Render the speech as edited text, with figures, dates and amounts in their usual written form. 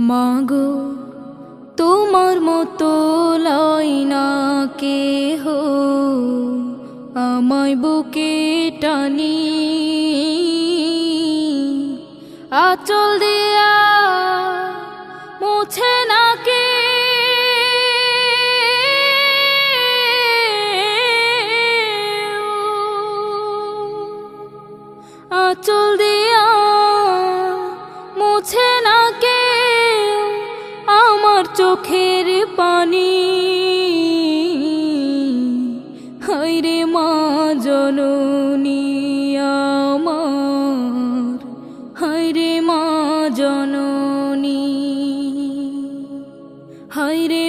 মাগো তোমার মতো লয় না কেহ আমায় বুকে টানি, আঁচল দিয়া মুছে না কে আঁচল দিয়া মুছে না কে আমার চোখের পানি। হায়রে মা জননী আমার, হায়রে মা জননী, হায়রে